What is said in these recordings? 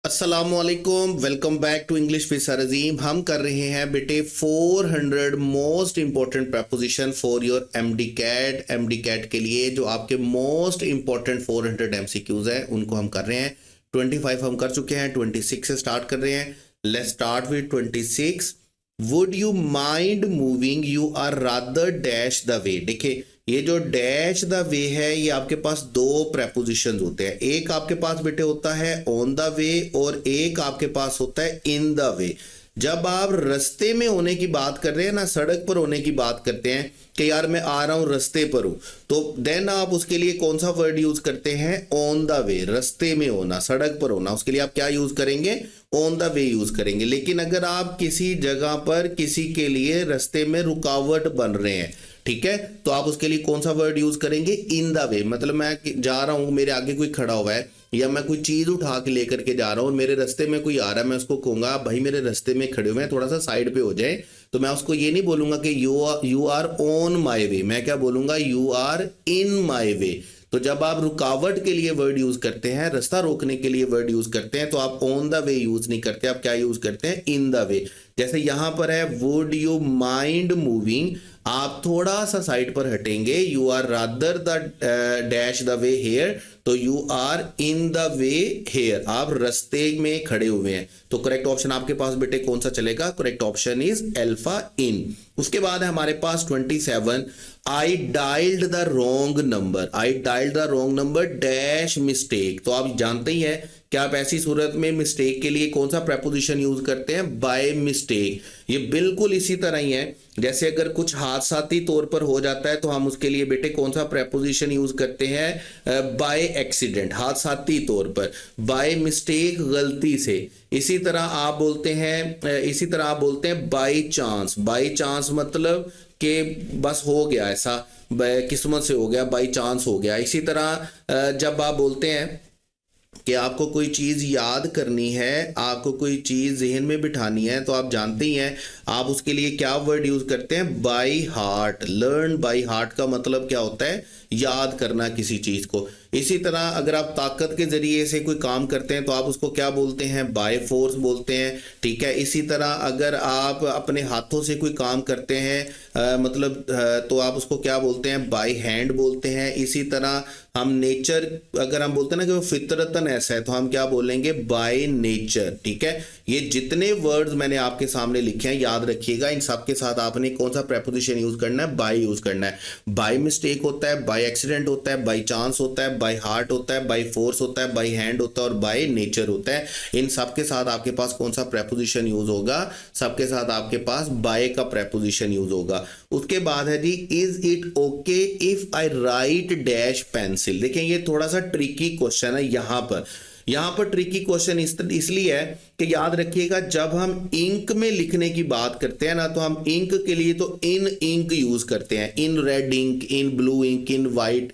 अस्सलामुअलैकुम, welcome back to English with sir Azeem. हम कर रहे हैं बेटे 400 most important preposition for your MD CAT के लिए। जो आपके मोस्ट इंपॉर्टेंट 400 एमसीक्यूज है उनको हम कर रहे हैं। 25 हम कर चुके हैं, 26 से स्टार्ट कर रहे हैं। Let's start with 26। Would you mind moving, you are rather dash the way. देखिए ये जो डैश द वे है ये आपके पास दो प्रेपोजिशन होते हैं। एक आपके पास बेटे होता है ऑन द वे और एक आपके पास होता है इन द वे। जब आप रास्ते में होने की बात कर रहे हैं ना, सड़क पर होने की बात करते हैं कि यार मैं आ रहा हूं रास्ते पर हूं, तो देन आप उसके लिए कौन सा वर्ड यूज करते हैं? ऑन द वे, रास्ते में होना, सड़क पर होना। उसके लिए आप क्या यूज करेंगे? ऑन द वे यूज करेंगे। लेकिन अगर आप किसी जगह पर किसी के लिए रास्ते में रुकावट बन रहे हैं, ठीक है, तो आप उसके लिए कौन सा वर्ड यूज करेंगे? इन द वे। मतलब मैं जा रहा हूं, मेरे आगे कोई खड़ा हुआ है या मैं कोई चीज उठा के लेकर के जा रहा हूं और मेरे रास्ते में कोई आ रहा है, मैं उसको कहूंगा भाई मेरे रास्ते में खड़े हुए हैं, थोड़ा सा साइड पे हो जाए। तो मैं उसको ये नहीं बोलूंगा कि यू आर ऑन माई वे, मैं क्या बोलूंगा? यू आर इन माई वे। तो जब आप रुकावट के लिए वर्ड यूज करते हैं, रास्ता रोकने के लिए वर्ड यूज करते हैं, तो आप ऑन द वे यूज नहीं करते, आप क्या यूज करते हैं? इन द वे। जैसे यहां पर है वुड यू माइंड मूविंग, आप थोड़ा सा साइड पर हटेंगे, you are rather the dash the way here, तो you are in the way here, आप रास्ते में खड़े हुए हैं। तो करेक्ट ऑप्शन आपके पास बेटे कौन सा चलेगा? Correct option is alpha in. उसके बाद है हमारे पास 27। I dialled the wrong number, I dialled the wrong number dash mistake. तो आप जानते ही हैं कि आप ऐसी सूरत में मिस्टेक के लिए कौन सा प्रेपोजिशन यूज करते हैं? By mistake. ये बिल्कुल इसी तरह ही है जैसे अगर कुछ हादसाती तौर पर हो जाता है तो हम उसके लिए बेटे कौन सा प्रेपोजिशन यूज करते हैं? बाय एक्सीडेंट, हादसाती तौर पर। बाय मिस्टेक, गलती से। इसी तरह आप बोलते हैं बाय चांस। बाय चांस मतलब कि बस हो गया, ऐसा किस्मत से हो गया, बाय चांस हो गया। इसी तरह जब आप बोलते हैं कि आपको कोई चीज याद करनी है, आपको कोई चीज जहन में बिठानी है, तो आप जानते ही हैं आप उसके लिए क्या वर्ड यूज करते हैं? By heart. Learn by heart का मतलब क्या होता है? याद करना किसी चीज को। इसी तरह अगर आप ताकत के जरिए से कोई काम करते हैं तो आप उसको क्या बोलते हैं? बाय फोर्स बोलते हैं, ठीक है। इसी तरह अगर आप अपने हाथों से कोई काम करते हैं तो आप उसको क्या बोलते हैं? बाय हैंड बोलते हैं। इसी तरह हम नेचर, अगर हम बोलते हैं ना कि वो फितरतन ऐसा है, तो हम क्या बोलेंगे? बाय नेचर, ठीक है। ये जितने वर्ड्स मैंने आपके सामने लिखे हैं याद रखिएगा, इन सब के साथ आपने कौन सा प्रेपोजिशन यूज करना है? बाय यूज करना है। बाय मिस्टेक होता है, बाय एक्सीडेंट होता है, बाय चांस होता है, बाय हार्ट होता है, बाय फोर्स होता है, बाय हैंड होता है और बाय नेचर होता है। इन सब के साथ आपके पास कौन सा प्रेपोजिशन यूज होगा? सबके साथ आपके पास बाय का प्रेपोजिशन यूज होगा। उसके बाद है जी is it okay if I write dash pencil. देखें ये थोड़ा सा ट्रिकी क्वेश्चन है। यहां पर ट्रिकी क्वेश्चन इसलिए है कि याद रखिएगा जब हम इंक में लिखने की बात करते हैं ना, तो हम इंक के लिए तो इन इंक यूज करते हैं। In red ink, in blue ink, in white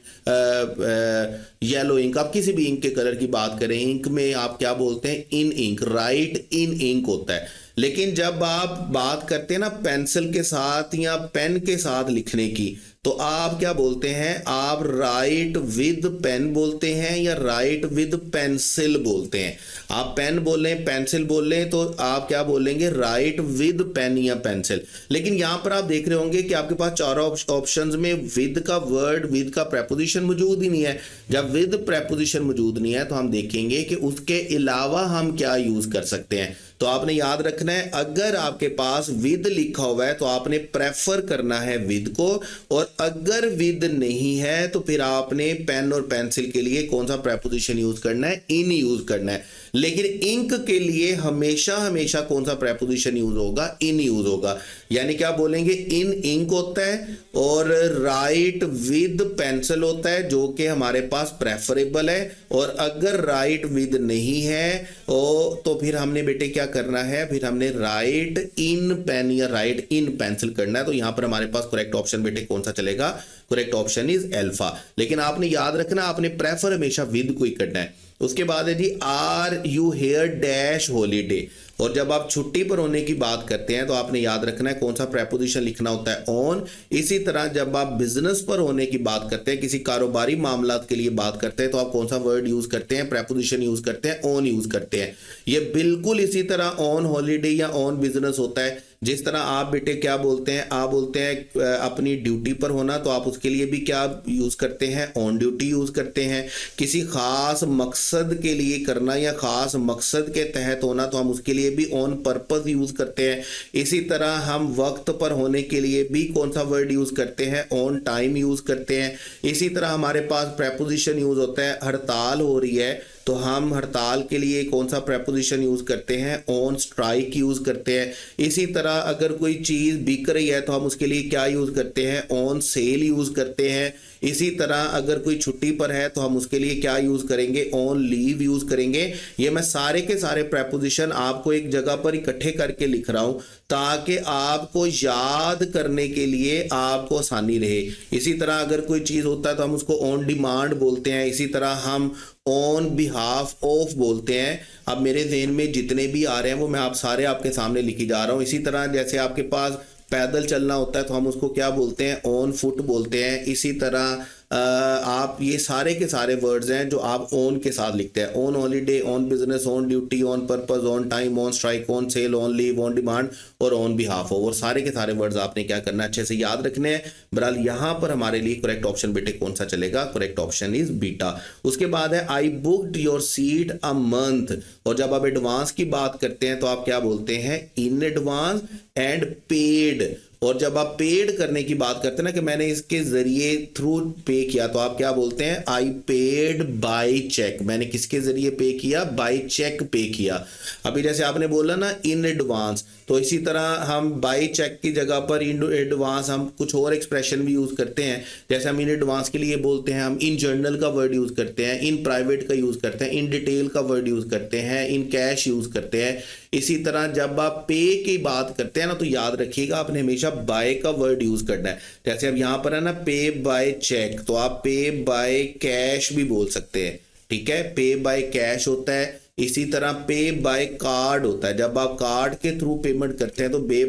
yellow ink, आप किसी भी इंक के कलर की बात करें, इंक में आप क्या बोलते हैं? इन इंक। राइट इन इंक होता है। लेकिन जब आप बात करते हैं ना पेंसिल के साथ या पेन के साथ लिखने की, तो आप क्या बोलते हैं? आप राइट विद पेन बोलते हैं या राइट विद पेंसिल बोलते हैं। आप पेन बोल रहे हैं, पेंसिल बोल रहे हैं, तो आप क्या बोलेंगे? राइट विद पेन या पेंसिल। लेकिन यहां पर आप देख रहे होंगे कि आपके पास चारों ऑप्शंस में विद का वर्ड, विद का प्रेपोजिशन मौजूद ही नहीं है। जब विद प्रेपोजिशन मौजूद नहीं है तो हम देखेंगे कि उसके अलावा हम क्या यूज कर सकते हैं। तो आपने याद रखना है अगर आपके पास विद लिखा हुआ है तो आपने प्रेफर करना है विद को, और अगर विद नहीं है तो फिर आपने पेन और पेंसिल के लिए कौन सा प्रेपोजिशन यूज करना है? इन यूज करना है। लेकिन इंक के लिए हमेशा हमेशा कौन सा प्रेपोजिशन यूज होगा? इन यूज होगा। यानी क्या बोलेंगे? इन इंक होता है और राइट विद पेंसिल होता है जो कि हमारे पास प्रेफरेबल है। और अगर राइट विद नहीं है तो फिर हमने बेटे क्या करना है? फिर हमने राइट इन पेन या राइट इन पेंसिल करना है। तो यहां पर हमारे पास करेक्ट ऑप्शन बेटे कौन सा चलेगा? Correct option is alpha. लेकिन आपने याद रखना आपने प्रेफर हमेशा विद को ही करना है। उसके बाद है जी are you here dash holiday, और जब आप छुट्टी पर होने की बात करते हैं तो आपने याद रखना है कौन सा प्रेपोजिशन लिखना होता है, ऑन। इसी तरह जब आप बिजनेस पर होने की बात करते हैं, किसी कारोबारी मामलात के लिए बात करते हैं, तो आप कौन सा वर्ड यूज करते हैं, प्रेपोजिशन यूज करते हैं, ऑन यूज करते हैं। ये बिल्कुल इसी तरह ऑन हॉलीडे या ऑन बिजनेस होता है। जिस तरह आप बेटे क्या बोलते हैं, आप बोलते हैं अपनी ड्यूटी पर होना, तो आप उसके लिए भी क्या यूज करते हैं, ऑन ड्यूटी यूज करते हैं। किसी खास मकसद के लिए करना या खास मकसद के तहत होना, तो हम उसके लिए भी ऑन पर्पस यूज करते हैं। इसी तरह हम वक्त पर होने के लिए भी कौन सा वर्ड यूज करते हैं, ऑन टाइम यूज करते हैं। इसी तरह हमारे पास प्रेपोजिशन यूज होता है, हड़ताल हो रही है तो हम हड़ताल के लिए कौन सा प्रेपोजिशन यूज करते हैं, ऑन स्ट्राइक यूज करते हैं। इसी तरह अगर कोई चीज बिक रही है तो हम उसके लिए क्या यूज करते हैं, ऑन सेल यूज करते हैं। इसी तरह अगर कोई छुट्टी पर है तो हम उसके लिए क्या यूज करेंगे, ऑन लीव यूज करेंगे। ये मैं सारे के सारे प्रेपोजिशन आपको एक जगह पर इकट्ठे करके लिख रहा हूं ताकि आपको याद करने के लिए आपको आसानी रहे। इसी तरह अगर कोई चीज होता है तो हम उसको ऑन डिमांड बोलते हैं। इसी तरह हम ऑन बिहाफ ऑफ बोलते हैं। अब मेरे जहन में जितने भी आ रहे हैं वो मैं आप सारे आपके सामने लिखी जा रहा हूं। इसी तरह जैसे आपके पास पैदल चलना होता है तो हम उसको क्या बोलते हैं, ऑन फुट बोलते हैं। इसी तरह आप ये सारे के सारे वर्ड्स हैं जो आप ऑन के साथ लिखते हैं, on holiday, on business, on duty, on purpose, on time, on strike, on sale, on leave, on demand और ऑन बिहाफ ऑफ। और सारे के सारे वर्ड्स आपने क्या करना है, अच्छे से याद रखने हैं। बहरहाल यहाँ पर हमारे लिए करेक्ट ऑप्शन बेटे कौन सा चलेगा, करेक्ट ऑप्शन इज बीटा। उसके बाद है I booked your seat a month, और जब आप एडवांस की बात करते हैं तो आप क्या बोलते हैं, इन एडवांस एंड पेड। और जब आप पेड करने की बात करते हैं ना कि मैंने इसके जरिए थ्रू पे किया, तो आप क्या बोलते हैं, आई पेड बाय चेक। मैंने किसके जरिए पे किया, बाय चेक पे किया। अभी जैसे आपने बोला ना इन एडवांस, तो इसी तरह हम बाय चेक की जगह पर इन एडवांस हम कुछ और एक्सप्रेशन भी यूज करते हैं। जैसे हम इन एडवांस के लिए बोलते हैं, हम इन जर्नल का वर्ड यूज करते हैं, इन प्राइवेट का यूज करते हैं, इन डिटेल का वर्ड यूज करते हैं, इन कैश यूज करते हैं। इसी तरह जब आप पे की बात करते हैं ना तो याद रखिएगा आपने हमेशा बाय का वर्ड यूज करना है। जैसे अब यहां पर है ना पे बाय चेक, तो आप पे बाय कैश भी बोल सकते हैं, ठीक है, पे बाय कैश होता है। इसी तरह पे बाय कार्ड होता है, जब आप कार्ड के थ्रू पेमेंट करते हैं तो पे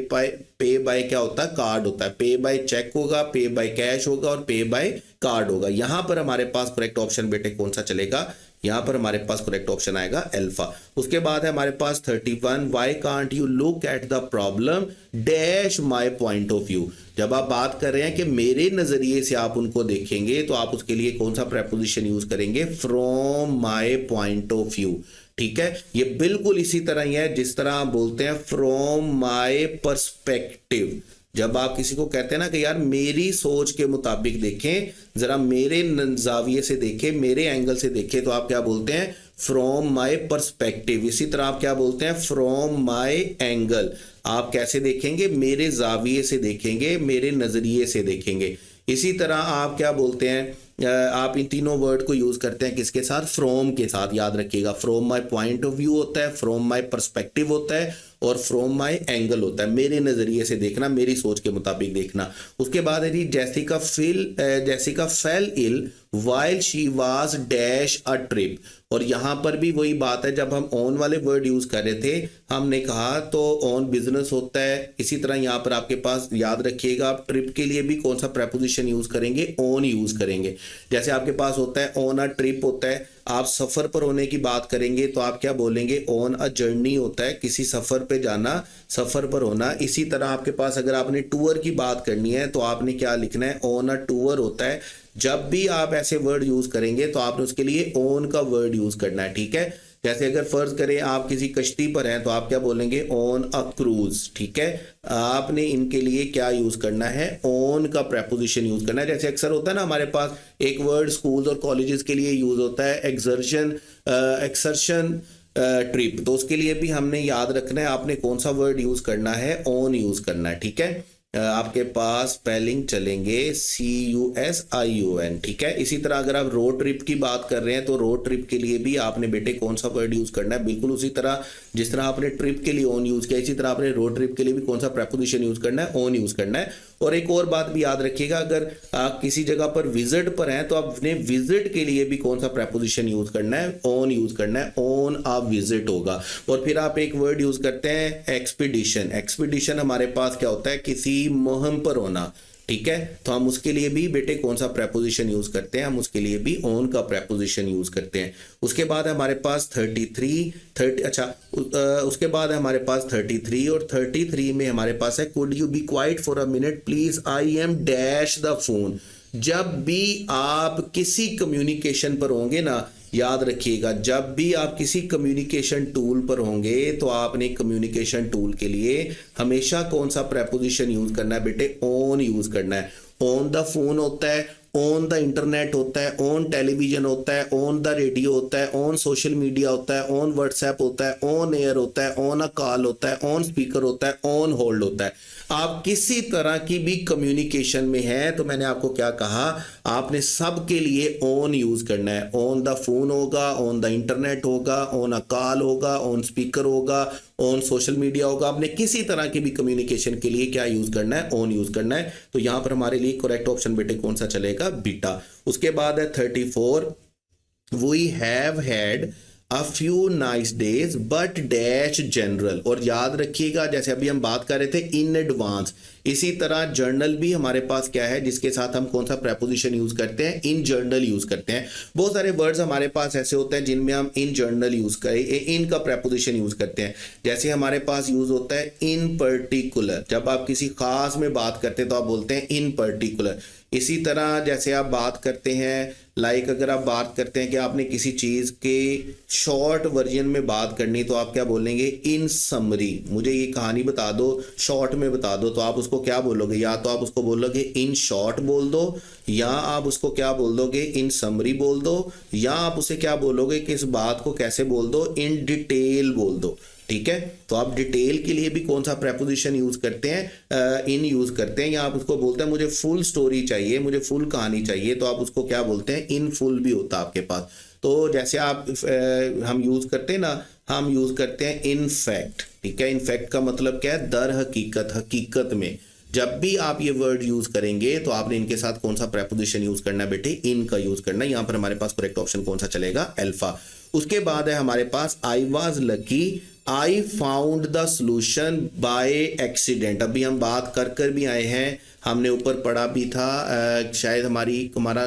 बाय क्या होता है, कार्ड होता है। पे बाय चेक होगा, पे बाय कैश होगा और पे बाय कार्ड होगा। यहां पर हमारे पास करेक्ट ऑप्शन बेटे कौन सा चलेगा, यहां पर हमारे पास करेक्ट ऑप्शन आएगा अल्फा। उसके बाद है हमारे पास 31, why can't you look at the problem dash my point of view. जब आप बात कर रहे हैं कि मेरे नजरिए से आप उनको देखेंगे तो आप उसके लिए कौन सा प्रेपोजिशन यूज करेंगे, from my point of view, ठीक है। ये बिल्कुल इसी तरह ही है जिस तरह आप बोलते हैं फ्रॉम माय पर्सपेक्टिव। जब आप किसी को कहते हैं ना कि यार मेरी सोच के मुताबिक देखें, जरा मेरे जाविये से देखें, मेरे एंगल से देखें, तो आप क्या बोलते हैं, फ्रॉम माय पर्सपेक्टिव। इसी तरह आप क्या बोलते हैं, फ्रॉम माय एंगल। आप कैसे देखेंगे, मेरे जाविये से देखेंगे, मेरे नजरिए से देखेंगे। इसी तरह आप क्या बोलते हैं, आप इन तीनों वर्ड को यूज करते हैं किसके साथ, फ्रॉम के साथ। याद रखिएगा from my point of view होता है, फ्रॉम माय पर्सपेक्टिव होता है और फ्रॉम माय एंगल होता है, मेरे नजरिए से देखना, मेरी सोच के मुताबिक देखना। उसके बाद है जी Jessica fell ill while she was dash a trip, और यहां पर भी वही बात है, जब हम ऑन वाले वर्ड यूज कर रहे थे हमने कहा तो ऑन बिजनेस होता है। इसी तरह यहां पर आपके पास याद रखिएगा आप ट्रिप के लिए भी कौन सा प्रेपोजिशन यूज करेंगे, ऑन यूज करेंगे। जैसे आपके पास होता है ऑन अ ट्रिप होता है, आप सफर पर होने की बात करेंगे तो आप क्या बोलेंगे, ऑन अ जर्नी होता है, किसी सफर पे जाना, सफर पर होना। इसी तरह आपके पास अगर आपने टूर की बात करनी है तो आपने क्या लिखना है, ऑन अ टूर होता है। जब भी आप ऐसे वर्ड यूज करेंगे तो आपने उसके लिए ऑन का वर्ड यूज करना है, ठीक है। जैसे अगर फर्ज करें आप किसी कश्ती पर हैं तो आप क्या बोलेंगे, ऑन अ क्रूज, ठीक है। आपने इनके लिए क्या यूज करना है, ऑन का प्रेपोजिशन यूज करना है। जैसे अक्सर होता है ना हमारे पास एक वर्ड स्कूल और कॉलेजेस के लिए यूज होता है, एक्सर्शन ट्रिप, तो उसके लिए भी हमने याद रखना है आपने कौन सा वर्ड यूज करना है, ऑन यूज करना है, ठीक है। आपके पास स्पेलिंग चलेंगे CUSION, ठीक है। इसी तरह अगर आप रोड ट्रिप की बात कर रहे हैं तो रोड ट्रिप के लिए भी आपने बेटे कौन सा वर्ड यूज करना है, बिल्कुल उसी तरह जिस तरह आपने ट्रिप के लिए ऑन यूज किया, इसी तरह आपने रोड ट्रिप के लिए भी कौन सा प्रेपोजिशन यूज करना है, ऑन यूज करना है। और एक और बात भी याद रखिएगा, अगर आप किसी जगह पर विजिट पर हैं तो आपने विजिट के लिए भी कौन सा प्रेपोजिशन यूज करना है, ऑन यूज करना है, ऑन अ विजिट होगा। और फिर आप एक वर्ड यूज करते हैं एक्सपीडिशन। एक्सपीडिशन हमारे पास क्या होता है, किसी मुहिम पर होना, ठीक है। तो हम उसके लिए भी बेटे कौन सा प्रेपोजिशन यूज करते हैं, हम उसके लिए भी ऑन का प्रेपोजिशन यूज करते हैं। उसके बाद हमारे पास 33 उसके बाद हमारे पास 33 और 33 में हमारे पास है could you be quiet for a minute please, I am dash the phone. जब भी आप किसी कम्युनिकेशन पर होंगे ना, याद रखिएगा, जब भी आप किसी कम्युनिकेशन टूल पर होंगे तो आपने कम्युनिकेशन टूल के लिए हमेशा कौन सा प्रेपोजिशन यूज करना है बेटे, ऑन यूज करना है। ऑन द फोन होता है, ऑन द इंटरनेट होता है, ऑन टेलीविजन होता है, ऑन द रेडियो होता है, ऑन सोशल मीडिया होता है, ऑन व्हाट्सएप होता है, ऑन एयर होता है, ऑन अ कॉल होता है, ऑन स्पीकर होता है, ऑन होल्ड होता है। आप किसी तरह की भी कम्युनिकेशन में हैं तो मैंने आपको क्या कहा, आपने सब के लिए ऑन यूज करना है। ऑन द फोन होगा, ऑन द इंटरनेट होगा, ऑन अ कॉल होगा, ऑन स्पीकर होगा, ऑन सोशल मीडिया होगा। आपने किसी तरह की भी कम्युनिकेशन के लिए क्या यूज करना है, ऑन यूज करना है। तो यहां पर हमारे लिए करेक्ट ऑप्शन बेटे कौन सा चलेगा, बीटा। उसके बाद है 34, we have had a few nice days but dash general. और याद रखिएगा जैसे अभी हम बात कर रहे थे इन एडवांस, इसी तरह जर्नल भी हमारे पास क्या है जिसके साथ हम कौन सा प्रेपोजिशन यूज करते हैं, इन जर्नल यूज करते हैं। बहुत सारे वर्ड्स हमारे पास ऐसे होते हैं जिनमें हम इन जर्नल यूज करें, इन का प्रेपोजिशन यूज करते हैं। जैसे हमारे पास यूज होता है इन पर्टिकुलर, जब आप किसी खास में बात करते हैं तो आप बोलते हैं इन पर्टिकुलर। इसी तरह जैसे आप बात करते हैं, लाइक अगर आप बात करते हैं कि आपने किसी चीज के शॉर्ट वर्जन में बात करनी तो आप क्या बोलेंगे, इन समरी। मुझे ये कहानी बता दो, शॉर्ट में बता दो, तो आप उसको क्या बोलोगे, या तो आप उसको बोलोगे इन शॉर्ट बोल दो, या आप उसको क्या बोल दोगे, इन समरी बोल दो, या आप उसे क्या बोलोगे कि इस बात को कैसे बोल दो, इन डिटेल बोल दो। ठीक है, तो आप डिटेल के लिए भी कौन सा प्रेपोजिशन यूज करते हैं, इन यूज करते हैं। या आप उसको बोलते हैं मुझे फुल स्टोरी चाहिए, मुझे फुल कहानी चाहिए, तो आप उसको क्या बोलते हैं, इन फुल भी होता है आपके पास। तो जैसे आप हम यूज करते हैं ना, हम यूज करते हैं इन फैक्ट। ठीक है, इन फैक्ट का मतलब क्या है, दर हकीकत, हकीकत में। जब भी आप ये वर्ड यूज करेंगे तो आपने इनके साथ कौन सा प्रेपोजिशन यूज करना है बेटे, इन का यूज करना है। यहां पर हमारे पास करेक्ट ऑप्शन कौन सा चलेगा, अल्फा। उसके बाद है हमारे पास I was lucky, I found the solution by accident. अभी हम बात कर भी आए हैं, हमने ऊपर पढ़ा भी था, शायद हमारा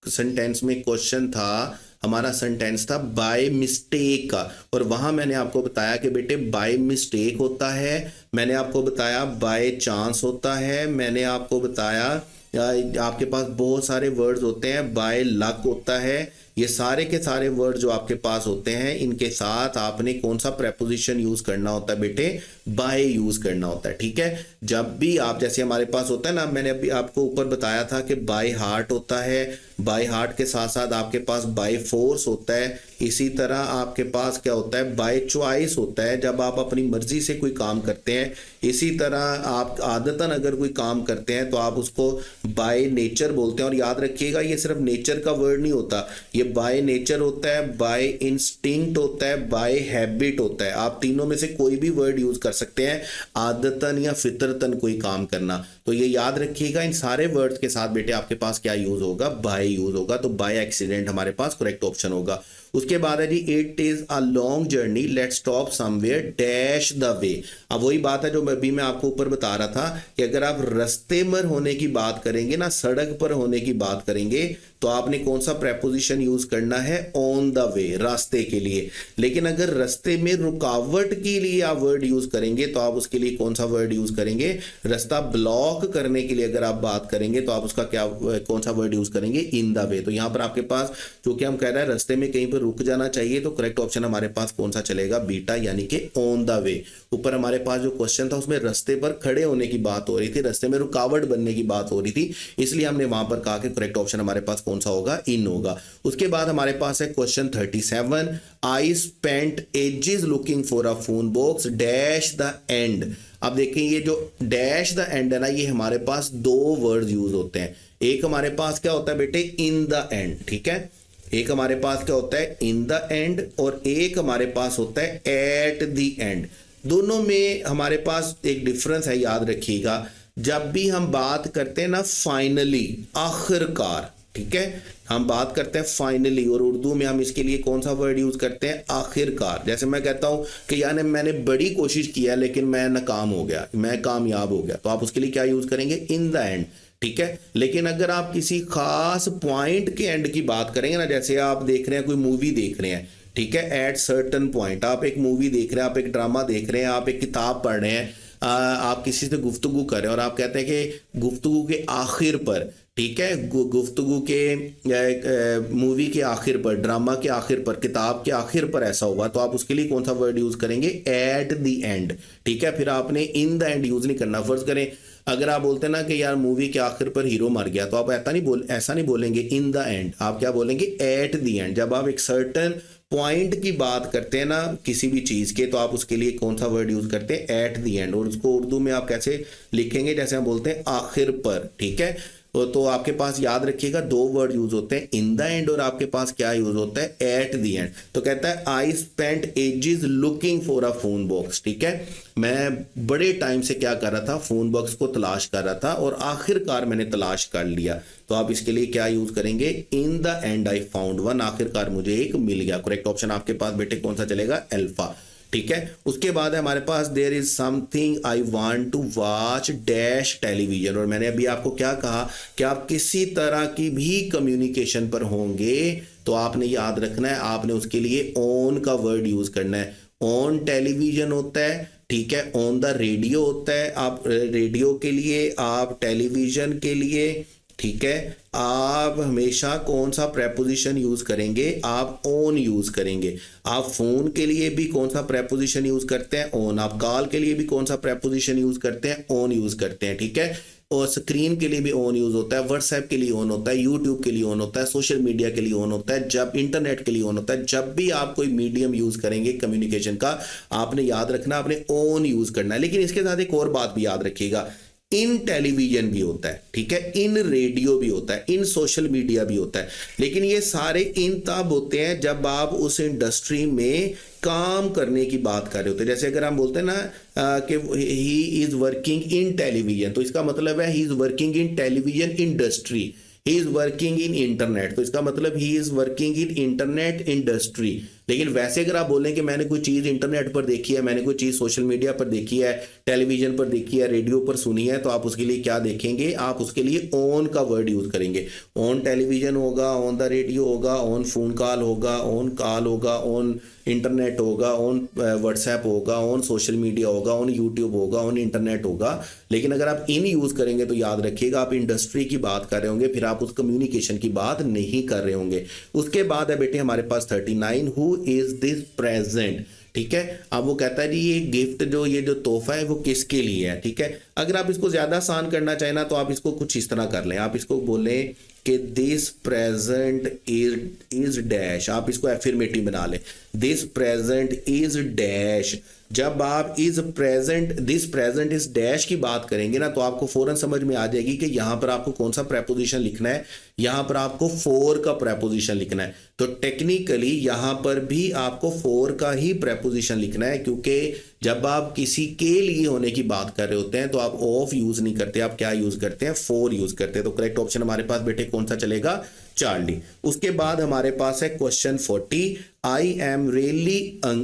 सेंटेंस में क्वेश्चन था, हमारा सेंटेंस था बाय मिस्टेक का, और वहां मैंने आपको बताया कि बेटे बाय मिस्टेक होता है, मैंने आपको बताया बाय चांस होता है, मैंने आपको बताया आपके पास बहुत सारे वर्ड्स होते हैं, बाय लक होता है। ये सारे के सारे वर्ड जो आपके पास होते हैं, इनके साथ आपने कौन सा प्रेपोजिशन यूज करना होता है बेटे, बाय यूज करना होता है। ठीक है, जब भी आप, जैसे हमारे पास होता है ना, मैंने अभी आपको ऊपर बताया था कि बाय हार्ट होता है, बाय हार्ट के साथ साथ आपके पास बाय फोर्स होता है। इसी तरह आपके पास क्या होता है, बाय चॉइस होता है, जब आप अपनी मर्जी से कोई काम करते हैं। इसी तरह आप आदतन अगर कोई काम करते हैं तो आप उसको बाय नेचर बोलते हैं। और याद रखिएगा ये सिर्फ नेचर का वर्ड नहीं होता, ये बाय नेचर होता है, बाय इंस्टिंक्ट होता है, बाय हैबिट होता है। आप तीनों में से कोई भी वर्ड यूज कर सकते हैं, आदतन या फितरतन कोई काम करना। तो ये याद रखिएगा, इन सारे वर्ड्स के साथ बेटे आपके पास क्या यूज होगा, बाय यूज होगा। तो बाय एक्सीडेंट हमारे पास करेक्ट ऑप्शन होगा। उसके बाद है जी, it is a long journey, let's stop somewhere dash the way. अब वही बात है जो अभी मैं आपको ऊपर बता रहा था कि अगर आप रास्ते पर होने की बात करेंगे ना, सड़क पर होने की बात करेंगे, तो आपने कौन सा प्रेपोजिशन यूज करना है, ऑन द वे, रास्ते के लिए। लेकिन अगर रास्ते में रुकावट के लिए आप वर्ड यूज करेंगे तो आप उसके लिए कौन सा वर्ड यूज करेंगे, रास्ता ब्लॉक करने के लिए अगर आप बात करेंगे तो आप उसका क्या, कौन सा वर्ड यूज करेंगे, इन द वे। तो यहां पर आपके पास जो कि हम कह रहे हैं रास्ते में कहीं पर रुक जाना चाहिए, तो करेक्ट ऑप्शन हमारे पास कौन सा चलेगा, बीटा, यानी कि ऑन द वे। ऊपर हमारे पास जो क्वेश्चन था उसमें रास्ते पर खड़े होने की बात हो रही थी, रास्ते में रुकावट बनने की बात हो रही थी, इसलिए हमने वहां पर कहा कि करेक्ट ऑप्शन हमारे पास कौन सा होगा, इन होगा। उसके बाद हमारे पास है question 37, I spent ages looking for a phone box dash the end. अब देखें ये जो डैश द एंड है ना, ये हमारे पास दो वर्ड यूज होते हैं। एक हमारे पास क्या होता है बेटे, इन द एंड। ठीक है, एक हमारे पास क्या होता है, इन द एंड, और एक हमारे पास होता है एट द एंड। दोनों में हमारे पास एक डिफरेंस है, याद रखिएगा। जब भी हम बात करते हैं ना फाइनली, आखिरकार, ठीक है, हम बात करते हैं फाइनली, और उर्दू में हम इसके लिए कौन सा वर्ड यूज करते हैं, आखिरकार। जैसे मैं कहता हूं कि यार मैंने बड़ी कोशिश किया लेकिन मैं नाकाम हो गया, मैं कामयाब हो गया, तो आप उसके लिए क्या यूज करेंगे, इन द एंड, ठीक है। लेकिन अगर आप किसी खास पॉइंट के एंड की बात करेंगे ना, जैसे आप देख रहे हैं कोई मूवी देख रहे हैं, ठीक है, एट सर्टन पॉइंट आप एक मूवी देख रहे हैं, आप एक ड्रामा देख रहे हैं, आप एक किताब पढ़ रहे हैं, आप किसी से गुफ्तगू कर रहे हैं और आप कहते हैं कि गुफ्तगू के आखिर पर, ठीक है, गुफ्तगू के मूवी के आखिर पर, ड्रामा के आखिर पर, किताब के आखिर पर ऐसा हुआ, तो आप उसके लिए कौन सा वर्ड यूज करेंगे, एट द एंड, ठीक है। फिर आपने इन द एंड यूज नहीं करना। फर्ज करें अगर आप बोलते हैं ना कि यार मूवी के आखिर पर हीरो मर गया, तो आप ऐसा नहीं बोलेंगे इन द एंड, आप क्या बोलेंगे, एट द एंड। जब आप एक सर्टन पॉइंट की बात करते हैं ना किसी भी चीज के, तो आप उसके लिए कौन सा वर्ड यूज करते हैं, एट द एंड। और उसको उर्दू में आप कैसे लिखेंगे, जैसे हम बोलते हैं आखिर पर, ठीक है। तो आपके पास याद रखिएगा दो वर्ड यूज होते हैं, इन द एंड, और आपके पास क्या यूज होता है, एट द एंड। तो कहता है I spent ages looking for a phone box, ठीक है, मैं बड़े टाइम से क्या कर रहा था, फोन बॉक्स को तलाश कर रहा था और आखिरकार मैंने तलाश कर लिया। तो आप इसके लिए क्या यूज करेंगे, in the and I found one, आखिरकार मुझे एक मिल गया। करेक्ट ऑप्शन आपके पास बेटे कौन सा चलेगा, अल्फा, ठीक है। उसके बाद है हमारे पास there is something I want to watch dash television, और मैंने अभी आपको क्या कहा कि आप किसी तरह की भी कम्युनिकेशन पर होंगे तो आपने याद रखना है, आपने उसके लिए ऑन का वर्ड यूज करना है। ऑन टेलीविजन होता है, ठीक है, ऑन द रेडियो होता है, आप रेडियो के लिए, आप टेलीविजन के लिए, ठीक है, आप हमेशा कौन सा प्रेपोजिशन यूज करेंगे, आप ऑन यूज करेंगे। आप फोन के लिए भी कौन सा प्रेपोजिशन यूज करते हैं, ऑन। आप कॉल के लिए भी कौन सा प्रेपोजिशन यूज करते हैं, ऑन यूज करते हैं, ठीक है। और स्क्रीन के लिए भी ऑन यूज होता है, व्हाट्सएप के लिए ऑन होता है, यूट्यूब के लिए ऑन होता है, सोशल मीडिया के लिए ऑन होता है, जब इंटरनेट के लिए ऑन होता है। जब भी आप कोई मीडियम यूज करेंगे कम्युनिकेशन का, आपने याद रखना आपने ऑन यूज करना है। लेकिन इसके साथ एक और बात भी याद रखिएगा, इन टेलीविजन भी होता है, ठीक है, इन रेडियो भी होता है, इन सोशल मीडिया भी होता है। लेकिन ये सारे इन तब होते हैं जब आप उस इंडस्ट्री में काम करने की बात कर रहे होते हैं। जैसे अगर हम बोलते हैं ना कि he is working in television, तो इसका मतलब है he is working in television industry. He is working in internet, तो इसका मतलब he is working in internet industry. लेकिन वैसे अगर आप बोलें कि मैंने कोई चीज़ इंटरनेट पर देखी है, मैंने कोई चीज़ सोशल मीडिया पर देखी है, टेलीविजन पर देखी है, रेडियो पर सुनी है, तो आप उसके लिए क्या देखेंगे, आप उसके लिए ऑन का वर्ड यूज करेंगे। ऑन टेलीविजन होगा, ऑन द रेडियो होगा, ऑन फोन कॉल होगा, ऑन कॉल होगा, ऑन इंटरनेट होगा, ऑन व्हाट्सएप होगा, ऑन सोशल मीडिया होगा, ऑन यूट्यूब होगा, ऑन इंटरनेट होगा। लेकिन अगर आप इन यूज करेंगे तो याद रखिएगा आप इंडस्ट्री की बात कर रहे होंगे, फिर आप उस कम्युनिकेशन की बात नहीं कर रहे होंगे। उसके बाद है बेटे हमारे पास 39, हु इज दिस प्रेजेंट, ठीक है। अब वो कहता है जी ये गिफ्ट जो ये जो तोहफा है वो किसके लिए है, ठीक है। अगर आप इसको ज्यादा आसान करना चाहें ना तो आप इसको कुछ इस तरह कर लें, आप इसको बोलें कि दिस प्रेजेंट इज डैश, आप इसको एफर्मेटिव बना लें, दिस प्रेजेंट इज डैश। जब आप is present, this present is dash की बात करेंगे ना तो आपको फौरन समझ में आ जाएगी कि यहां पर आपको कौन सा प्रेपोजिशन लिखना है, यहां पर आपको फॉर का प्रेपोजिशन लिखना है। तो टेक्निकली यहां पर भी आपको फॉर का ही प्रेपोजिशन लिखना है, क्योंकि जब आप किसी के लिए होने की बात कर रहे होते हैं तो आप ऑफ यूज नहीं करते, आप क्या यूज करते हैं, फॉर यूज करते हैं। तो करेक्ट ऑप्शन हमारे पास बेटे कौन सा चलेगा, चार्ली। उसके बाद हमारे पास है question 40, I am really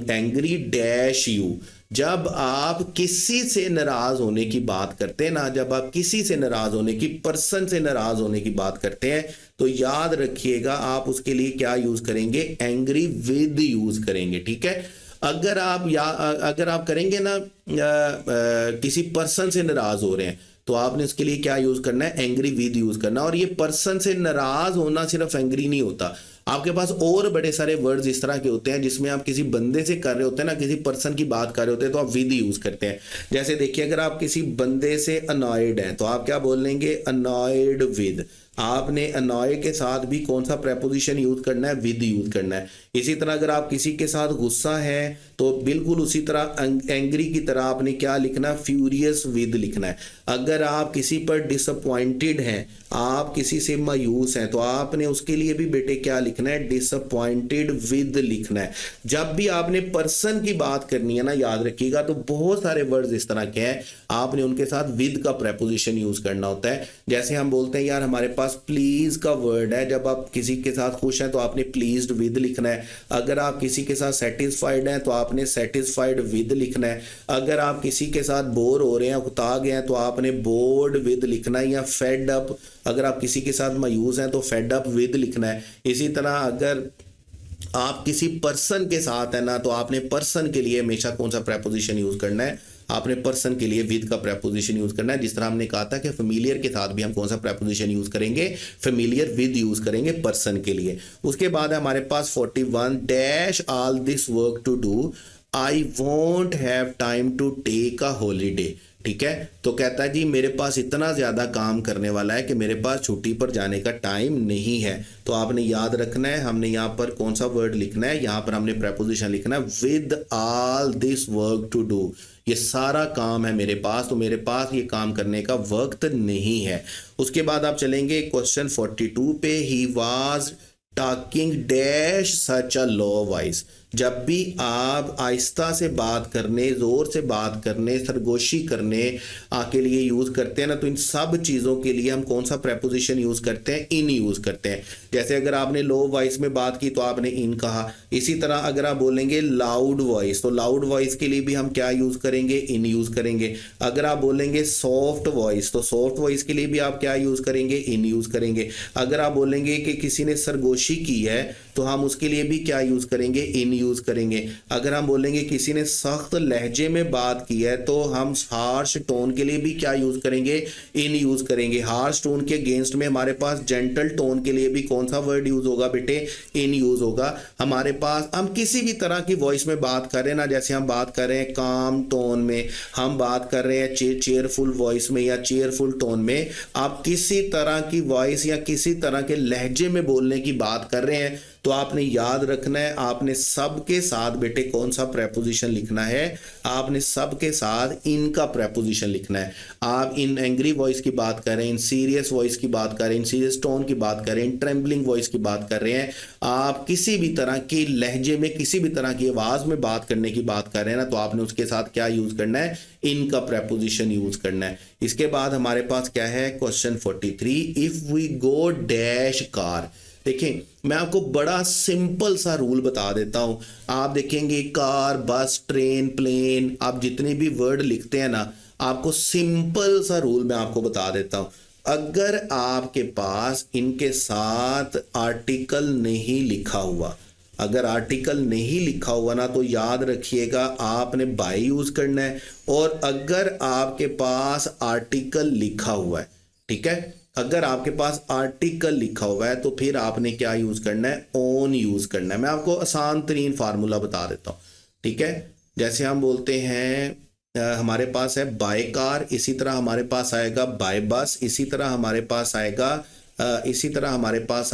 angry dash you. जब आप किसी से नाराज होने की बात करते हैं ना, जब आप किसी से नाराज होने की, पर्सन से नाराज होने की बात करते हैं तो याद रखिएगा आप उसके लिए क्या यूज करेंगे, एंग्री विद यूज करेंगे, ठीक है। अगर आप करेंगे ना किसी पर्सन से नाराज हो रहे हैं तो आपने उसके लिए क्या यूज करना है, एंग्री विद यूज करना। और ये पर्सन से नाराज होना सिर्फ एंग्री नहीं होता, आपके पास और बड़े सारे वर्ड्स इस तरह के होते हैं जिसमें आप किसी बंदे से कर रहे होते हैं ना, किसी पर्सन की बात कर रहे होते हैं तो आप विद यूज करते हैं। जैसे देखिए अगर आप किसी बंदे से अनॉयड हैं तो आप क्या बोलेंगे, अनॉयड विद। आपने अनॉय के साथ भी कौन सा प्रेपोजिशन यूज करना है, विद यूज करना है। इसी तरह अगर आप किसी के साथ गुस्सा है तो बिल्कुल उसी तरह एंग्री की तरह आपने क्या लिखना है, फ्यूरियस विद लिखना है। अगर आप किसी पर डिसअपॉइंटेड हैं, आप किसी से मायूस हैं, तो आपने उसके लिए भी बेटे क्या लिखना है, डिसअपॉइंटेड विद लिखना है। जब भी आपने पर्सन की बात करनी है ना, याद रखिएगा, तो बहुत सारे वर्ड्स इस तरह के हैं, आपने उनके साथ विद का प्रेपोजिशन यूज करना होता है। जैसे हम बोलते हैं यार हमारे पास प्लीज का वर्ड है, जब आप किसी के साथ खुश हैं तो आपने प्लीज्ड विद लिखना है। अगर आप किसी के साथ सेटिस्फाइड हैं तो आपने सेटिस्फाइड विद लिखना है। अगर आप किसी के साथ बोर हो रहे हैं, उकता गए हैं, तो आपने बोर्ड विद लिखना है, या फेड अप। अगर आप किसी के साथ मायूस हैं तो फेड अप विद लिखना है। इसी तरह अगर आप किसी पर्सन के साथ है ना, तो आपने पर्सन के लिए हमेशा कौन सा प्रेपोजिशन यूज करना है, आपने पर्सन के लिए विद का प्रेपोजिशन यूज करना है। जिस तरह हमने कहा था कि फेमिलियर के साथ भी हम कौन सा प्रेपोजिशन यूज करेंगे, फेमिलियर विद यूज करेंगे पर्सन के लिए। उसके बाद है हमारे पास 41 dash all this work to do, I won't have time to take a holiday. ठीक है, तो कहता है जी मेरे पास इतना ज्यादा काम करने वाला है कि मेरे पास छुट्टी पर जाने का टाइम नहीं है। तो आपने याद रखना है, हमने यहाँ पर कौन सा वर्ड लिखना है, यहाँ पर हमने प्रेपोजिशन लिखना है with all this work to do. ये सारा काम है मेरे पास, तो मेरे पास ये काम करने का वक्त नहीं है। उसके बाद आप चलेंगे क्वेश्चन 42 पे, he was talking dash such a low voice. जब भी आप आहिस्ता से बात करने, जोर से बात करने, सरगोशी करने के लिए यूज करते हैं ना, तो इन सब चीजों के लिए हम कौन सा प्रेपोजिशन यूज करते हैं, इन यूज करते हैं। जैसे अगर आपने लो वॉइस में बात की तो आपने इन कहा। इसी तरह अगर आप बोलेंगे लाउड वॉइस, तो लाउड वॉइस के लिए भी हम क्या यूज करेंगे, इन यूज करेंगे। अगर आप बोलेंगे सॉफ्ट वॉइस, तो सॉफ्ट वॉइस के लिए भी आप क्या यूज करेंगे, इन यूज करेंगे। अगर आप बोलेंगे कि किसी ने सरगोशी की है, तो हम उसके लिए भी क्या यूज करेंगे, इन यूज करेंगे। अगर हम बोलेंगे किसी ने सख्त लहजे में बात की है, तो हम हार्श टोन के लिए भी क्या यूज करेंगे, इन यूज करेंगे। हार्श टोन के अगेंस्ट में हमारे पास जेंटल टोन के लिए भी कौन सा वर्ड यूज होगा बेटे, इन यूज होगा। हमारे पास हम किसी भी तरह की वॉइस में बात कर रहे हैं ना, जैसे हम बात कर रहे हैं काम टोन में, हम बात कर रहे हैं चेयरफुल वॉइस में या चेयरफुल टोन में, आप किसी तरह की वॉइस या किसी तरह के लहजे में बोलने की बात कर रहे हैं, तो आपने याद रखना है, आपने सबके साथ बेटे कौन सा प्रेपोजिशन लिखना है, आपने सबके साथ इनका प्रेपोजिशन लिखना है। आप इन एंग्री वॉइस की बात कर रहे हैं, इन सीरियस वॉइस की बात कर रहे हैं, इन सीरियस टोन की बात कर रहे हैं, इन ट्रेम्बलिंग वॉइस की बात कर रहे हैं, आप किसी भी तरह की लहजे में, किसी भी तरह की आवाज में बात करने की बात कर रहे हैं ना, तो आपने उसके साथ क्या यूज करना है, इनका प्रेपोजिशन यूज करना है। इसके बाद हमारे पास क्या है, question 43, if we go dash car. देखें, मैं आपको बड़ा सिंपल सा रूल बता देता हूं। आप देखेंगे कार, बस, ट्रेन, प्लेन, आप जितने भी वर्ड लिखते हैं ना, आपको सिंपल सा रूल मैं आपको बता देता हूं। अगर आपके पास इनके साथ आर्टिकल नहीं लिखा हुआ, अगर आर्टिकल नहीं लिखा हुआ ना, तो याद रखिएगा आपने बाय यूज करना है। और अगर आपके पास आर्टिकल लिखा हुआ है, ठीक है, अगर आपके पास आर्टिकल लिखा हुआ है, तो फिर आपने क्या यूज करना है, ओन यूज करना है। मैं आपको आसान तरीन फार्मूला बता देता हूं, ठीक है। जैसे हम बोलते हैं हमारे पास है बाय कार, इसी तरह हमारे पास आएगा बाय बस, इसी तरह हमारे पास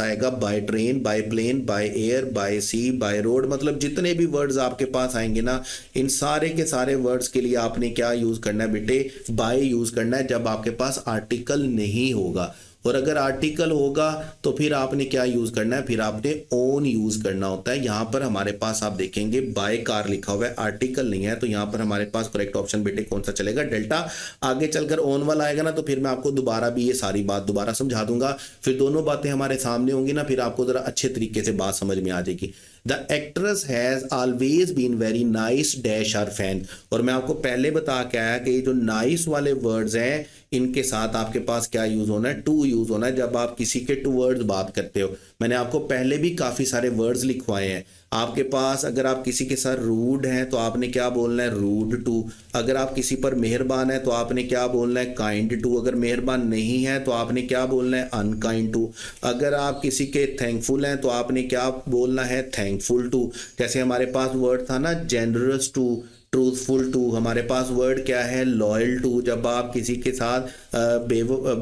आएगा by train, by plane, by air, by sea, by road. मतलब जितने भी वर्ड्स आपके पास आएंगे ना, इन सारे के सारे वर्ड्स के लिए आपने क्या यूज करना है बेटे, बाय यूज करना है, जब आपके पास आर्टिकल नहीं होगा। और अगर आर्टिकल होगा तो फिर आपने क्या यूज करना है, फिर आपने ओन यूज करना होता है। यहां पर हमारे पास आप देखेंगे बाय कार लिखा हुआ है, आर्टिकल नहीं है, तो यहां पर हमारे पास करेक्ट ऑप्शन बेटे कौन सा चलेगा, डेल्टा। आगे चलकर ओन वाला आएगा ना, तो फिर मैं आपको दोबारा भी ये सारी बात दोबारा समझा दूंगा, फिर दोनों बातें हमारे सामने होंगी ना, फिर आपको जरा अच्छे तरीके से बात समझ में आ जाएगी। The actress has always been very nice dash her fan. और मैं आपको पहले बता के आया कि ये जो नाइस वाले वर्ड्स हैं, इनके साथ आपके पास क्या यूज होना है, टू यूज होना है जब आप किसी के टू वर्ड्स बात करते हो। मैंने आपको पहले भी काफी सारे वर्ड्स लिखवाए हैं। आपके पास अगर आप किसी के साथ रूड हैं, तो आपने क्या बोलना है, रूड टू। अगर आप किसी पर मेहरबान है, तो आपने क्या बोलना है, काइंड टू। अगर मेहरबान नहीं है, तो आपने क्या बोलना है, अनकाइंड टू। अगर आप किसी के थैंकफुल हैं, तो आपने क्या बोलना है, थैंकफुल टू। जैसे हमारे पास वर्ड था ना, जेनरस टू, ट्रूथफुल टू, हमारे पास वर्ड क्या है, लॉयल टू। जब आप किसी के साथ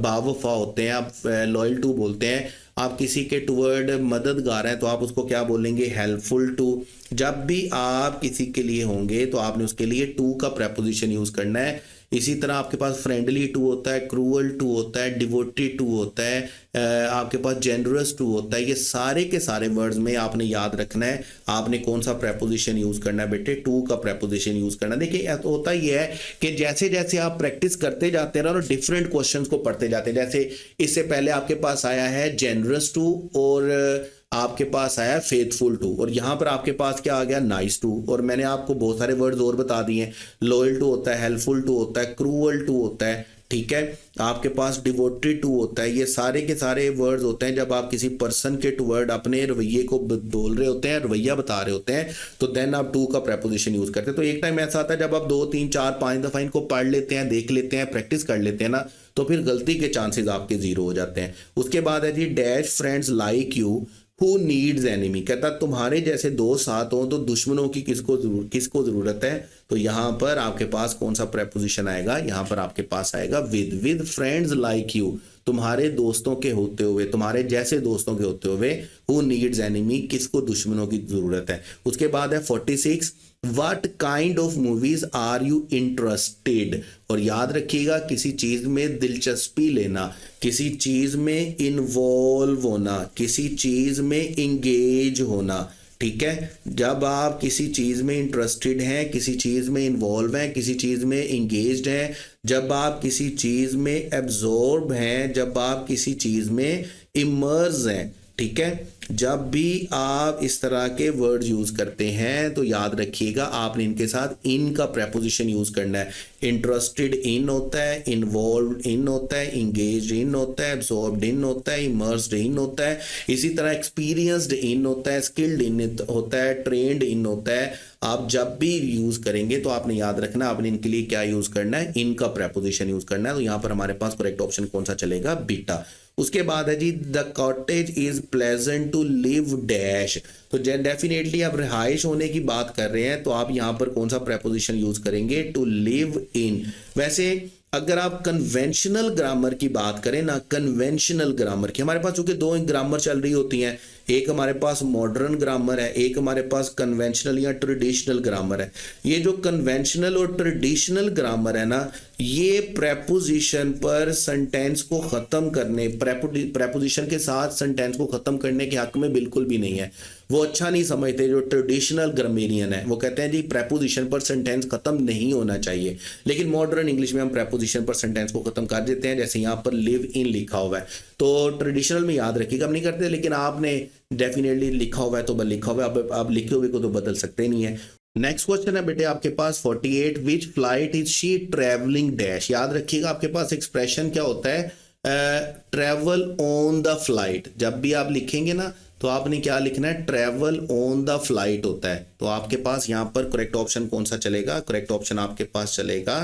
बावफा होते हैं, आप लॉयल टू बोलते हैं। आप किसी के टुवर्ड मददगार हैं तो आप उसको क्या बोलेंगे, हेल्पफुल टू। जब भी आप किसी के लिए होंगे तो आपने उसके लिए टू का प्रेपोजिशन यूज करना है। इसी तरह आपके पास फ्रेंडली टू होता है, क्रूअल टू होता है, डिवोटेड टू होता है, आपके पास जेनरस टू होता है। ये सारे के सारे वर्ड्स में आपने याद रखना है आपने कौन सा प्रेपोजिशन यूज करना है बेटे, टू का प्रेपोजिशन यूज करना है। देखिए होता ही है कि जैसे जैसे आप प्रैक्टिस करते जाते हैं ना, डिफरेंट क्वेश्चंस को पढ़ते जाते हैं। जैसे इससे पहले आपके पास आया है जेनरस टू और आपके पास आया फेथफुल टू, और यहां पर आपके पास क्या आ गया, नाइस टू। और मैंने आपको बहुत सारे वर्ड्स और बता दिए हैं, लॉयल टू होता है, हेल्पफुल टू होता है, क्रूअल टू होता है, ठीक है, आपके पास डिवोटेड टू होता है। ये सारे के सारे वर्ड्स होते हैं जब आप किसी पर्सन के टुवर्ड अपने रवैये को बोल रहे होते हैं, रवैया बता रहे होते हैं, तो देन आप टू का प्रेपोजिशन यूज करते हैं। तो एक टाइम ऐसा आता है जब आप 2 3 4 5 दफा इनको पढ़ लेते हैं, देख लेते हैं, प्रैक्टिस कर लेते हैं ना, तो फिर गलती के चांसेस आपके जीरो हो जाते हैं। उसके बाद है जी dash friends like you who needs enemy, कहता तुम्हारे जैसे दोस्त साथ हो तो दुश्मनों की किसको जरूरत है। तो यहाँ पर आपके पास कौन सा प्रेपोजिशन आएगा, यहाँ पर आपके पास आएगा विद फ्रेंड्स लाइक यू, तुम्हारे दोस्तों के होते हुए, तुम्हारे जैसे दोस्तों के होते हुए, हु नीड्स एनिमी, किसको दुश्मनों की जरूरत है। उसके बाद है 46 what kind of movies are you interested, और याद रखिएगा किसी चीज में दिलचस्पी लेना, किसी चीज में इन्वॉल्व होना, किसी चीज में इंगेज होना, ठीक है। जब आप किसी चीज में इंटरेस्टेड हैं, किसी चीज में इन्वॉल्व हैं, किसी चीज में इंगेज्ड हैं, जब आप किसी चीज में एब्जॉर्ब हैं, जब आप किसी चीज में इमर्ज हैं, ठीक है, जब भी आप इस तरह के वर्ड यूज करते हैं तो याद रखिएगा आपने इनके साथ इन का प्रेपोजिशन यूज करना है। इंटरेस्टेड इन होता है, इन्वॉल्व इन होता है, इंगेज्ड इन होता है, एब्सॉर्ब्ड इन होता है, इमर्स्ड इन होता है, इसी तरह एक्सपीरियंस्ड इन होता है, स्किल्ड इन होता है, ट्रेंड इन होता है। आप जब भी यूज करेंगे तो आपने याद रखना आपने इनके लिए क्या यूज करना है, इनका प्रेपोजिशन यूज करना है। तो यहां पर हमारे पास करेक्ट ऑप्शन कौन सा चलेगा, बीटा। उसके बाद है जी the cottage is pleasant to live dash, तो डेफिनेटली आप रिहाइश होने की बात कर रहे हैं तो आप यहां पर कौन सा प्रेपोजिशन यूज करेंगे, टू लिव इन। वैसे अगर आप कन्वेंशनल ग्रामर की बात करें ना, कन्वेंशनल ग्रामर की, हमारे पास चूंकि 2 ग्रामर चल रही होती हैं, एक हमारे पास मॉडर्न ग्रामर है, एक हमारे पास कन्वेंशनल या ट्रेडिशनल ग्रामर है। ये जो कन्वेंशनल और ट्रेडिशनल ग्रामर है ना, ये प्रेपोजिशन पर सेंटेंस को खत्म करने, प्रेपोजिशन के साथ सेंटेंस को खत्म करने के हक में बिल्कुल भी नहीं है। वो अच्छा नहीं समझते जो ट्रेडिशनल ग्रामेरियन है, वो कहते हैं जी प्रेपोजिशन पर सेंटेंस खत्म नहीं होना चाहिए। लेकिन मॉडर्न इंग्लिश में हम प्रेपोजिशन पर सेंटेंस को खत्म कर देते हैं, जैसे यहाँ पर लिव इन लिखा हुआ है। तो ट्रेडिशनल में याद रखिएगा हम नहीं करते, लेकिन आपने डेफिनेटली लिखा हुआ है तो लिखा हुआ है, आप लिखे हुए को तो बदल सकते नहीं है। नेक्स्ट क्वेश्चन है बेटे आपके पास 48 which flight is she travelling dash. याद रखिएगा आपके पास एक्सप्रेशन क्या होता है, ट्रेवल ऑन द फ्लाइट। जब भी आप लिखेंगे ना तो आपने क्या लिखना है, ट्रेवल ऑन द फ्लाइट होता है। तो आपके पास यहाँ पर करेक्ट ऑप्शन कौन सा चलेगा, करेक्ट ऑप्शन आपके पास चलेगा,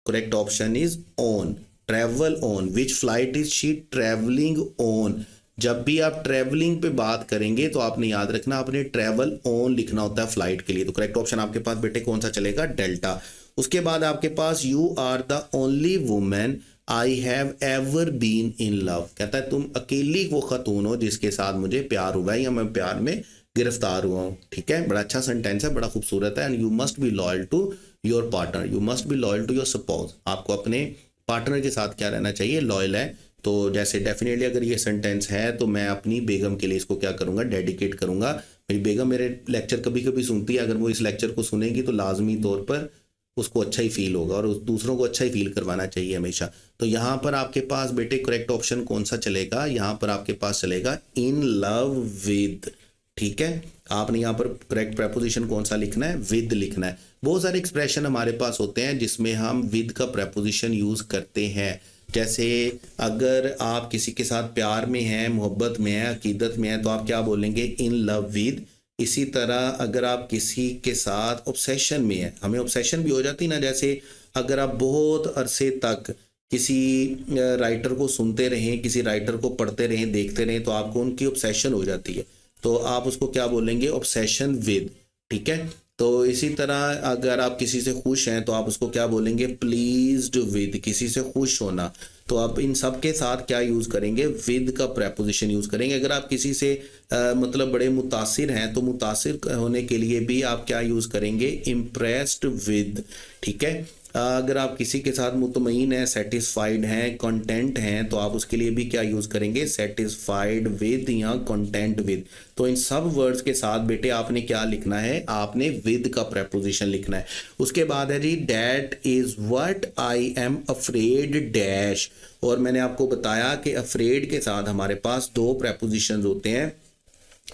correct option is on, travel on. Which flight is she travelling on. जब भी आप ट्रेवलिंग पे बात करेंगे तो आपने याद रखना आपने ट्रेवल ऑन लिखना होता है फ्लाइट के लिए। तो करेक्ट ऑप्शन आपके पास बेटे कौन सा चलेगा, डेल्टा। उसके बाद आपके पास you are the only women I have ever been in love, कहता है तुम अकेली वो खतून हो जिसके साथ मुझे प्यार हुआ है या मैं प्यार में गिरफ्तार हुआ हूँ, ठीक है। बड़ा अच्छा सेंटेंस है, बड़ा खूबसूरत है। And you must be loyal to your partner, you must be loyal to your spouse, आपको अपने पार्टनर के साथ क्या रहना चाहिए, लॉयल है। तो जैसे डेफिनेटली अगर ये सेंटेंस है तो मैं अपनी बेगम के लिए इसको क्या करूंगा, डेडिकेट करूंगा। मेरी बेगम मेरे लेक्चर कभी कभी सुनती है, अगर वो इस लेक्चर को सुनेगी तो लाजमी तौर पर उसको अच्छा ही फील होगा और दूसरों को अच्छा ही फील करवाना चाहिए हमेशा। तो यहाँ पर आपके पास बेटे करेक्ट ऑप्शन कौन सा चलेगा, यहाँ पर आपके पास चलेगा इन लव विद, ठीक है। आपने यहाँ पर करेक्ट प्रेपोजिशन कौन सा लिखना है, विद लिखना है। बहुत सारे एक्सप्रेशन हमारे पास होते हैं जिसमें हम विद का प्रेपोजिशन यूज करते हैं। जैसे अगर आप किसी के साथ प्यार में हैं, मोहब्बत में हैं, अकीदत में हैं तो आप क्या बोलेंगे, इन लव विद। इसी तरह अगर आप किसी के साथ ऑब्सेशन में हैं, हमें ऑब्सेशन भी हो जाती ना, जैसे अगर आप बहुत अरसे तक किसी राइटर को सुनते रहें, किसी राइटर को पढ़ते रहें, देखते रहें तो आपको उनकी ऑब्सेशन हो जाती है, तो आप उसको क्या बोलेंगे, ऑब्सेशन विद, ठीक है। तो इसी तरह अगर आप किसी से खुश हैं तो आप उसको क्या बोलेंगे, प्लीज्ड विद, किसी से खुश होना। तो आप इन सब के साथ क्या यूज़ करेंगे, विद का प्रेपोजिशन यूज़ करेंगे। अगर आप किसी से मतलब बड़े मुतासिर हैं तो मुतासिर होने के लिए भी आप क्या यूज़ करेंगे, इम्प्रेस्ड विद। ठीक है, अगर आप किसी के साथ मुतमईन हैं, सेटिस्फाइड हैं, कंटेंट हैं, तो आप उसके लिए भी क्या यूज़ करेंगे, सेटिस्फाइड विद या कंटेंट विद। तो इन सब वर्ड्स के साथ बेटे आपने क्या लिखना है, आपने विद का प्रेपोजिशन लिखना है। उसके बाद है जी, that is what I am afraid dash. और मैंने आपको बताया कि अफ्रेड के साथ हमारे पास दो प्रेपोजिशंस होते हैं,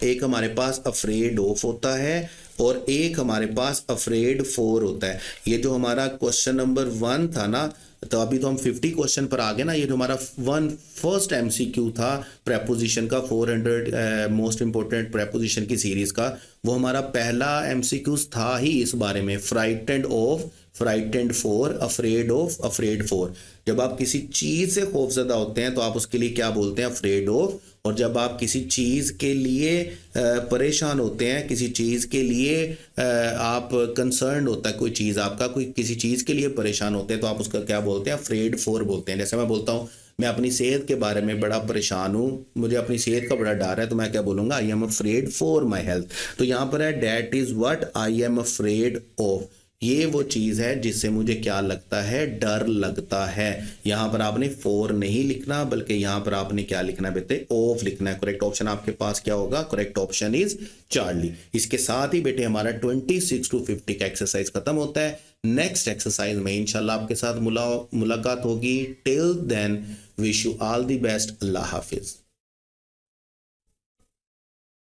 एक हमारे पास अफ्रेड ऑफ होता है और एक हमारे पास अफ्रेड फॉर होता है। ये जो हमारा क्वेश्चन नंबर 1 था ना, तो अभी तो हम 50 क्वेश्चन पर आ गए ना। ये जो हमारा फर्स्ट एमसीक्यू था प्रेपोजिशन का, 400 मोस्ट इंपॉर्टेंट प्रेपोजिशन की सीरीज का, वो हमारा पहला एमसीक्यू था ही इस बारे में, frightened of, frightened for, afraid of, afraid for. जब आप किसी चीज़ से खौफजदा होते हैं तो आप उसके लिए क्या बोलते हैं, अफ्रेड ऑफ। और जब आप किसी चीज़ के लिए परेशान होते हैं, किसी चीज़ के लिए आप कंसर्न होता है, कोई चीज़ आपका, कोई किसी चीज़ के लिए परेशान होते हैं, तो आप उसका क्या बोलते हैं, अफ्रेड फॉर बोलते हैं। जैसे मैं बोलता हूँ मैं अपनी सेहत के बारे में बड़ा परेशान हूँ, मुझे अपनी सेहत का बड़ा डर है, तो मैं क्या बोलूँगा, आई am afraid for my health. तो यहाँ पर है that is what I am afraid of. ये वो चीज़ है जिससे मुझे क्या लगता है, डर लगता है। यहाँ पर आपने फॉर नहीं लिखना, बल्कि यहाँ पर आपने क्या लिखना है बेटे, ऑफ लिखना है। करेक्ट ऑप्शन आपके पास क्या होगा, करेक्ट ऑप्शन इज चार्ली। इसके साथ ही बेटे हमारा 26 to 50 का एक्सरसाइज खत्म होता है। नेक्स्ट एक्सरसाइज में इंशाल्लाह आपके साथ मुलाकात होगी। Till then wish you all the best. अल्लाह हाफिज।